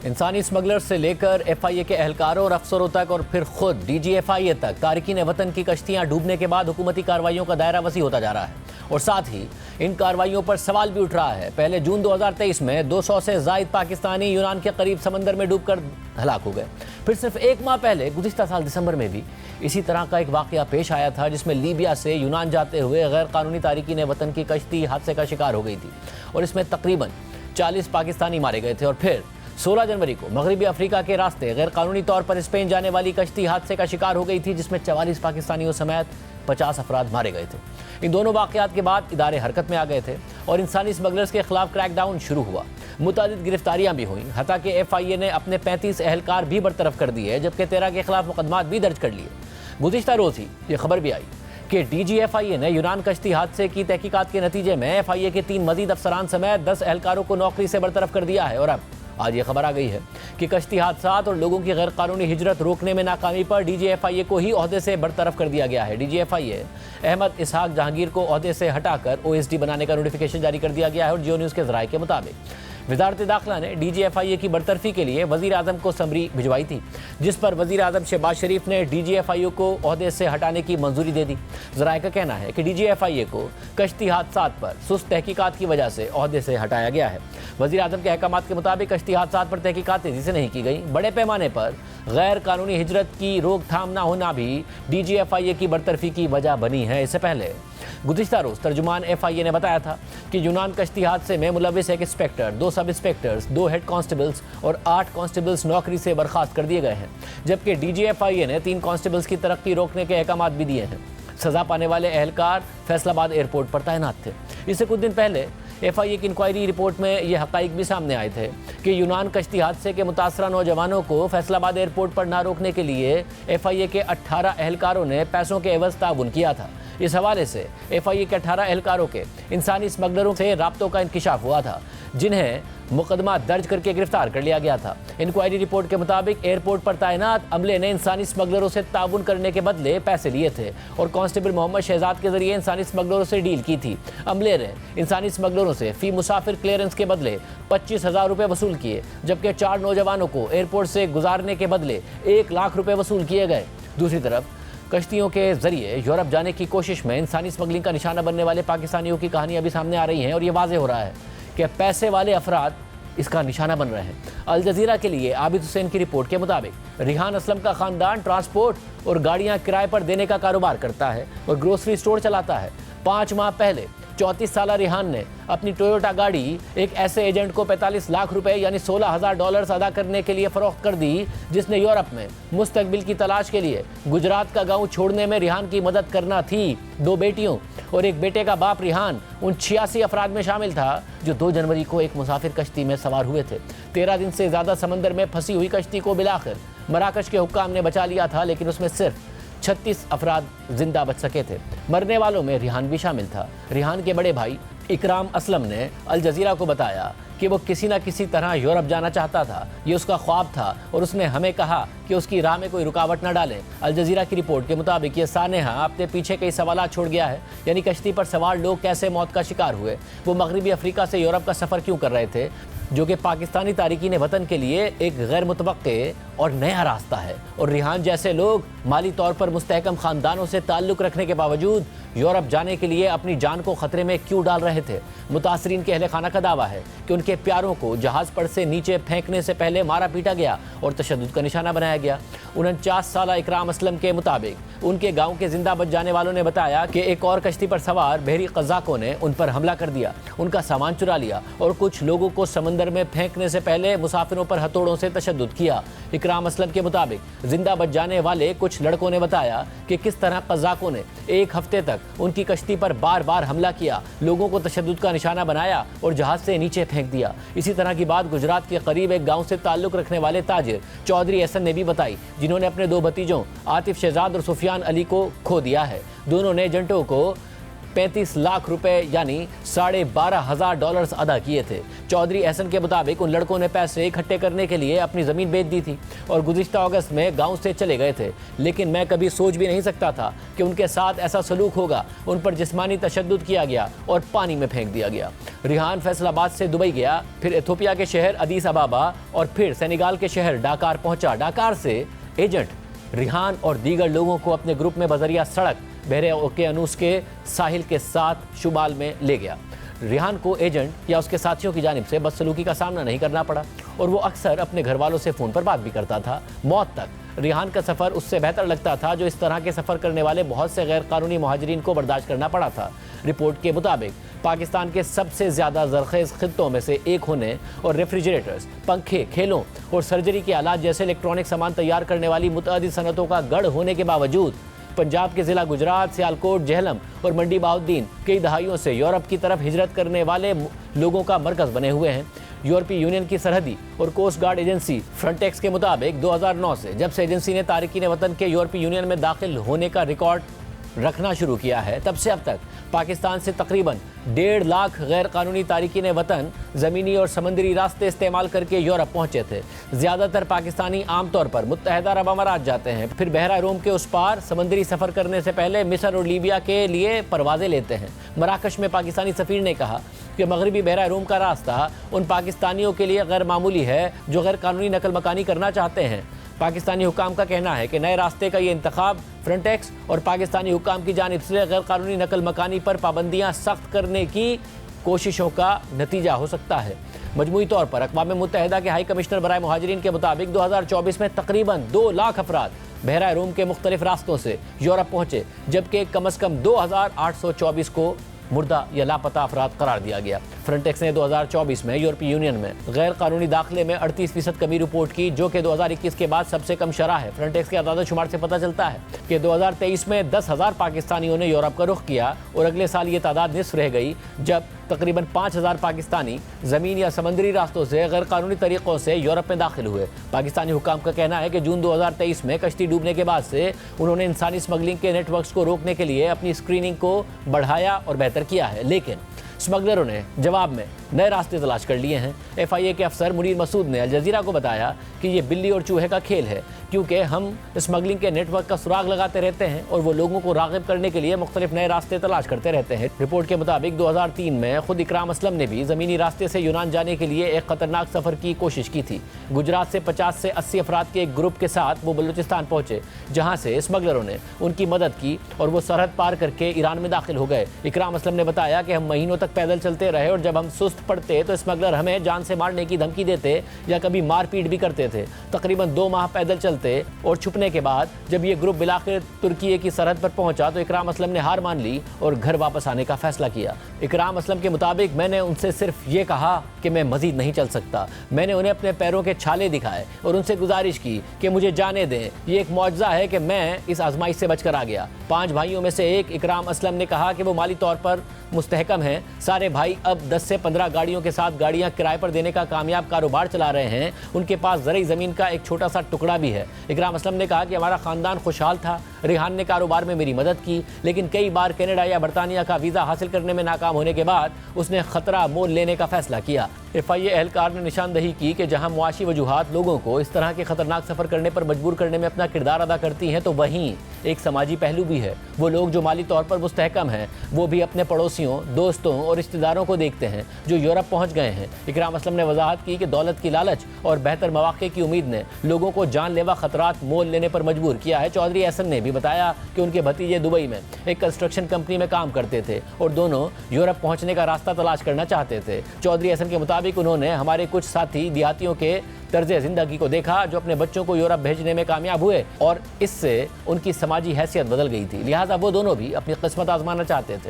इंसानी स्मगलर से लेकर एफआईए के एहलकारों और अफसरों तक और फिर खुद डीजीएफआईए तक तारकीन वतन की कश्तियां डूबने के बाद हुकूमती कार्रवाइयों का दायरा वसी होता जा रहा है और साथ ही इन कार्रवाइयों पर सवाल भी उठ रहा है। पहले जून 2023 में 200 से जायद पाकिस्तानी यूनान के करीब समंदर में डूबकर हलाक हो गए। फिर सिर्फ एक माह पहले गुज़िश्ता साल दिसंबर में भी इसी तरह का एक वाक़या पेश आया था, जिसमें लीबिया से यूनान जाते हुए गैर कानूनी तारकीन वतन की कश्ती हादसे का शिकार हो गई थी और इसमें तकरीबन 40 पाकिस्तानी मारे गए थे। और फिर 16 जनवरी को मगरबी अफ्रीका के रास्ते गैर कानूनी तौर पर स्पेन जाने वाली कश्ती हादसे का शिकार हो गई थी, जिसमें 44 पाकिस्तानियों समेत 50 अफराद मारे गए थे। इन दोनों वाक़यात के बाद इदारे हरकत में आ गए थे और इंसानी स्मगलर्स के खिलाफ क्रैकडाउन शुरू हुआ। मुतादिद गिरफ्तारियां भी हुई, हत्ता कि एफआईए ने अपने 35 एहलकार भी बरतरफ कर दिए, जबकि 13 के खिलाफ मुकदमात भी दर्ज कर लिए। गुज़िश्ता रोज़ ही ये खबर भी आई कि डीजीएफआईए ने यूनान कश्ती हादसे की तहकीकात के नतीजे में एफआईए के 3 मजीद अफसरान समेत 10 एहलकारों को नौकरी से बरतरफ कर दिया है। और अब आज ये खबर आ गई है कि कश्ती हादसात और लोगों की गैर कानूनी हिजरत रोकने में नाकामी पर डीजीएफआईए को ही ओहदे से बरतरफ कर दिया गया है। डीजीएफआईए अहमद इसहाक जहांगीर को ओहदे से हटाकर ओएसडी बनाने का नोटिफिकेशन जारी कर दिया गया है और जियो न्यूज़ के ज़राए के मुताबिक वज़ारत दाखिला ने डीजीएफआईए की बरतरफी के लिए वज़ीर आज़म को समरी भिजवाई थी, जिस पर वज़ीर आज़म शहबाज शरीफ ने डीजीएफआईए को ओहदे से हटाने की मंजूरी दे दी। ज़राए का कहना है कि डीजीएफआईए को कश्ती हादसात पर सुस्त तहकीकात की वजह से ओहदे से हटाया गया है। वज़ीर आज़म के अहकामात के मुताबिक कश्ती हादसात पर तहकीकात तेज़ी से नहीं की गई। बड़े पैमाने पर गैर कानूनी हिजरत की रोकथाम न होना भी डीजीएफआईए की बरतरफी की वजह बनी है। इससे पहले गुज़िश्ता रोज़ तर्जुमान एफआईए ने बताया था कि यूनान कश्ती हादसे में मुलविस एक इंस्पेक्टर, 2 सब इंस्पेक्टर्स, 2 हेड कांस्टेबल्स और 8 कांस्टेबल्स नौकरी से बर्खास्त कर दिए गए हैं, जबकि डीजीएफआईए ने 3 कांस्टेबल्स की तरक्की रोकने के अहकामात भी दिए हैं। सज़ा पाने वाले एहलकार फैसलाबाद एयरपोर्ट पर तैनात थे। इससे कुछ दिन पहले एफआईए की इंक्वायरी रिपोर्ट में ये हक़ाइक़ भी सामने आए थे कि यूनान कश्ती हादसे के मुतासरा नौजवानों को फैसलाबाद एयरपोर्ट पर ना रोकने के लिए एफआईए के 18 एहलकारों ने पैसों के एवज़ ताउन किया था। इस हवाले से एफआईए के 18 एहलकारों के इंसानी स्मगलरों से राब्तों का इंकिशाफ हुआ था, जिन्हें मुकदमा दर्ज करके गिरफ्तार कर लिया गया था। इंक्वायरी रिपोर्ट के मुताबिक एयरपोर्ट पर तैनात अमले ने इंसानी स्मगलरों से ताउन करने के बदले पैसे लिए थे और कांस्टेबल मोहम्मद शहजाद के जरिए इंसानी स्मगलरों से डील की थी। अमले ने इंसानी स्मगलरों से फी मुसाफिर क्लियरेंस के बदले 25,000 रुपये वसूल किए, जबकि 4 नौजवानों को एयरपोर्ट से गुजारने के बदले 1 लाख रुपये वसूल किए गए। दूसरी तरफ कश्तियों के जरिए यूरोप जाने की कोशिश में इंसानी स्मगलिंग का निशाना बनने वाले पाकिस्तानियों की कहानियां भी सामने आ रही हैं और ये वाज़ेह हो रहा है कि पैसे वाले अफराद इसका निशाना बन रहे हैं। अल जज़ीरा के लिए आबिद हुसैन की रिपोर्ट के मुताबिक रिहान असलम का ख़ानदान ट्रांसपोर्ट और गाड़ियां किराए पर देने का कारोबार करता है और ग्रोसरी स्टोर चलाता है। 5 माह पहले 34 साला रिहान ने अपनी टोयोटा गाड़ी एक ऐसे एजेंट को 45 लाख रुपए यानी $16,000 अदा करने के लिए फ़रोख्त कर दी, जिसने यूरोप में मुस्तकबिल की तलाश के लिए गुजरात का गांव छोड़ने में रिहान की मदद करना थी। 2 बेटियों और एक बेटे का बाप रिहान उन 86 अफराद में शामिल था जो 2 जनवरी को एक मुसाफिर कश्ती में सवार हुए थे। 13 दिन से ज़्यादा समंदर में फंसी हुई कश्ती को बिलाखिर मराकश के हुक्काम ने बचा लिया था, लेकिन उसमें सिर्फ 36 अफराद जिंदा बच सके थे। मरने वालों में रिहान भी शामिल था। रिहान के बड़े भाई इकराम असलम ने अल जज़ीरा को बताया कि वो किसी न किसी तरह यूरोप जाना चाहता था, ये उसका ख्वाब था और उसने हमें कहा कि उसकी राह में कोई रुकावट न डालें। अल जज़ीरा की रिपोर्ट के मुताबिक ये सानेहा अपने पीछे कई सवाल छोड़ गया है, यानी कश्ती पर सवार लोग कैसे मौत का शिकार हुए, वो मगरबी अफ्रीका से यूरोप का सफ़र क्यों कर रहे थे, जो कि पाकिस्तानी तारिकीन वतन के लिए एक गैर मुतवक्के और नया रास्ता है। और रिहान जैसे लोग माली तौर पर मुस्तहकम ख़ानदानों से ताल्लुक़ रखने के बावजूद यूरोप जाने के लिए अपनी जान को ख़तरे में क्यों डाल रहे थे। मुतासरीन के अहले खाना का दावा है कि उनके प्यारों को जहाज़ पर से नीचे फेंकने से पहले मारा पीटा गया और तशद्दुद का निशाना बनाया गया। 49 साला इकराम असलम के मुताबिक उनके गाँव के जिंदा बच जाने वालों ने बताया कि एक और कश्ती पर सवार बहरी कज़ाकों ने उन पर हमला कर दिया, उनका सामान चुरा लिया और कुछ लोगों को समंदर में फेंकने से पहले मुसाफिरों पर हथौड़ों से तशद्दुद किया। इकराम असलम के मुताबिक जिंदा बच जाने वाले कुछ लड़कों ने बताया कि किस तरह कज़ाकों ने 1 हफ्ते तक उनकी कश्ती पर बार बार हमला किया, लोगों को तशद्दुद का निशाना बनाया और जहाज से नीचे फेंक दिया। इसी तरह की बात गुजरात के करीब एक गांव से ताल्लुक़ रखने वाले ताजिर चौधरी हसन ने भी बताई, जिन्होंने अपने 2 भतीजों आतिफ शहजाद और सुफियान अली को खो दिया है। दोनों ने एजेंटों को 35 लाख रुपए यानी $12,500 अदा किए थे। चौधरी एहसन के मुताबिक उन लड़कों ने पैसे इकट्ठे करने के लिए अपनी ज़मीन बेच दी थी और गुज़िश्ता अगस्त में गांव से चले गए थे, लेकिन मैं कभी सोच भी नहीं सकता था कि उनके साथ ऐसा सलूक होगा। उन पर जिस्मानी तशद्दुद किया गया और पानी में फेंक दिया गया। रिहान फैसलाबाद से दुबई गया, फिर इथोपिया के शहर अदीस अबाबा और फिर सेनेगाल के शहर डाकार पहुंचा। डाकार से एजेंट रिहान और दीगर लोगों को अपने ग्रुप में बजरिया सड़क बहरे ओकेयानूस के साहिल के साथ शुमाल में ले गया। रिहान को एजेंट या उसके साथियों की जानिब से बदसलूकी का सामना नहीं करना पड़ा और वो अक्सर अपने घर वालों से फ़ोन पर बात भी करता था। मौत तक रिहान का सफ़र उससे बेहतर लगता था, जो इस तरह के सफ़र करने वाले बहुत से गैर कानूनी मुहाजिरीन को बर्दाश्त करना पड़ा था। रिपोर्ट के मुताबिक पाकिस्तान के सबसे ज़्यादा ज़रख़ेज़ खित्तों में से एक होने और रेफ्रिजरेटर्स, पंखे, खेलों और सर्जरी के आलात जैसे इलेक्ट्रॉनिक सामान तैयार करने वाली मुतअद्दिद सनतों का गढ़ होने के बावजूद पंजाब के ज़िला गुजरात, सियालकोट, जेहलम और मंडी बहाउद्दीन कई दहाइयों से यूरोप की तरफ हिजरत करने वाले लोगों का मरकज़ बने हुए हैं। यूरोपीय यूनियन की सरहदी और कोस्ट गार्ड एजेंसी फ्रंटेक्स के मुताबिक 2009 से जब से एजेंसी ने तारिकीन वतन के यूरोपीय यूनियन में दाखिल होने का रिकॉर्ड रखना शुरू किया है, तब से अब तक पाकिस्तान से तकरीबन 1.5 लाख गैर कानूनी तारिकीन वतन ज़मीनी और समंदरी रास्ते इस्तेमाल करके यूरोप पहुंचे थे। ज़्यादातर पाकिस्तानी आमतौर पर मुत्तहदा अरब अमारात जाते हैं, फिर बहरा रोम के उस पार समंदरी सफ़र करने से पहले मिस्र और लीबिया के लिए परवाज़ें लेते हैं। मराकश में पाकिस्तानी सफ़ीर ने कहा कि मगरबी बहरा रोम का रास्ता उन पाकिस्तानियों के लिए गैर मामूली है जो गैर कानूनी नकल मकानी करना चाहते हैं। पाकिस्तानी हुकाम का कहना है कि नए रास्ते का ये इंतखाब फ्रंटेक्स और पाकिस्तानी हुकाम की जानिब से गैर कानूनी नकल मकानी पर पाबंदियाँ सख्त करने की कोशिशों का नतीजा हो सकता है। मजमूई तौर पर अक़वाम मुत्तहिदा के हाई कमिश्नर बराए मुहाजिरीन के मुताबिक 2024 में तकरीबन 2 लाख अफराद बहरा रोम के मुख्तलिफ रास्तों से यूरोप पहुँचे, जबकि कम अज़ कम 2,824 को मुर्दा या लापता अफराद करार दिया गया। फ्रंटेक्स ने 2024 में यूरोपीय यूनियन में गैर कानूनी दाखिले में 38% कमी रिपोर्ट की, जो कि 2021 के बाद सबसे कम शरह है। फ्रंटेक्स के आदाद शुमार से पता चलता है कि 2023 में 10,000 पाकिस्तानियों ने यूरोप का रुख किया और अगले साल ये तादाद निस्फ रह गई, जब तकरीबन 5,000 पाकिस्तानी ज़मीन या समंदरी रास्तों से गैर कानूनी तरीक़ों से यूरोप में दाखिल हुए। पाकिस्तानी हुकाम का कहना है कि जून 2023 में कश्ती डूबने के बाद से उन्होंने इंसानी स्मगलिंग के नेटवर्क्स को रोकने के लिए अपनी स्क्रीनिंग को बढ़ाया और बेहतर किया है, लेकिन स्मगलरों ने जवाब में नए रास्ते तलाश कर लिए हैं। FIA के अफसर मुनीर मसूद ने अल जज़ीरा को बताया कि ये बिल्ली और चूहे का खेल है, क्योंकि हम स्मगलिंग के नेटवर्क का सुराग लगाते रहते हैं और वो लोगों को राग़िब करने के लिए मुख्तलिफ नए रास्ते तलाश करते रहते हैं। रिपोर्ट के मुताबिक 2003 में खुद इकराम असलम ने भी ज़मीनी रास्ते से यूनान जाने के लिए एक ख़तरनाक सफ़र की कोशिश की थी। गुजरात से 50 से 80 अफराद के एक ग्रुप के साथ वो बलूचिस्तान पहुँचे, जहाँ से स्मगलरों ने उनकी मदद की और वो सरहद पार करके ईरान में दाखिल हो गए। इकराम असलम ने बताया कि हम महीनों तक पैदल चलते रहे और जब हम सुस्त पड़ते तो स्मगलर हमें जान से मारने की धमकी देते या कभी मारपीट भी करते थे। तकरीबन 2 माह पैदल चलते और छुपने के बाद जब ये ग्रुप बिलाखिर तुर्की की सरहद पर पहुंचा तो इकराम असलम ने हार मान ली और घर वापस आने का फैसला किया। इकराम असलम के मुताबिक मैंने उनसे सिर्फ ये कहा कि मैं मजीद नहीं चल सकता। मैंने उन्हें अपने पैरों के छाले दिखाए और उनसे गुजारिश की कि मुझे जाने दें। ये एक मौजज़ा है कि मैं इस आजमाइश से बचकर आ गया। 5 भाइयों में से एक इकराम असलम ने कहा कि वो माली तौर पर मुस्तहकम हैं। सारे भाई अब 10 से 15 गाड़ियों के साथ गाड़ियां किराए पर देने का कामयाब कारोबार चला रहे हैं। उनके पास ज़रई ज़मीन का एक छोटा सा टुकड़ा भी है। इकराम असलम ने कहा कि हमारा ख़ानदान खुशहाल था। रिहान ने कारोबार में मेरी मदद की, लेकिन कई बार कनाडा या बरतानिया का वीज़ा हासिल करने में नाकाम होने के बाद उसने ख़तरा मोल लेने का फैसला किया। FIA एहलकार ने निशानदही की कि जहां मुआशी वजूहात लोगों को इस तरह के ख़तरनाक सफ़र करने पर मजबूर करने में अपना किरदार अदा करती हैं, तो वहीं एक समाजी पहलू भी है। वो लोग जो माली तौर पर मुस्तहकम हैं, वो भी अपने पड़ोसियों, दोस्तों और रिश्तेदारों को देखते हैं जो यूरोप पहुँच गए हैं। इकराम असलम ने वजाहत की कि दौलत की लालच और बेहतर मौक़े की उम्मीद ने लोगों को जानलेवा ख़तरात मोल लेने पर मजबूर किया है। चौधरी एहसन ने भी बताया कि उनके भतीजे दुबई में एक कंस्ट्रक्शन कंपनी में काम करते थे और दोनों यूरोप पहुंचने का रास्ता तलाश करना चाहते थे। चौधरी एहसन के मुताबिक उन्होंने हमारे कुछ साथी देहातियों के तर्ज ज़िंदगी को देखा जो अपने बच्चों को यूरोप भेजने में कामयाब हुए और इससे उनकी समाजी हैसियत बदल गई थी, लिहाजा वो दोनों भी अपनी किस्मत आजमाना चाहते थे।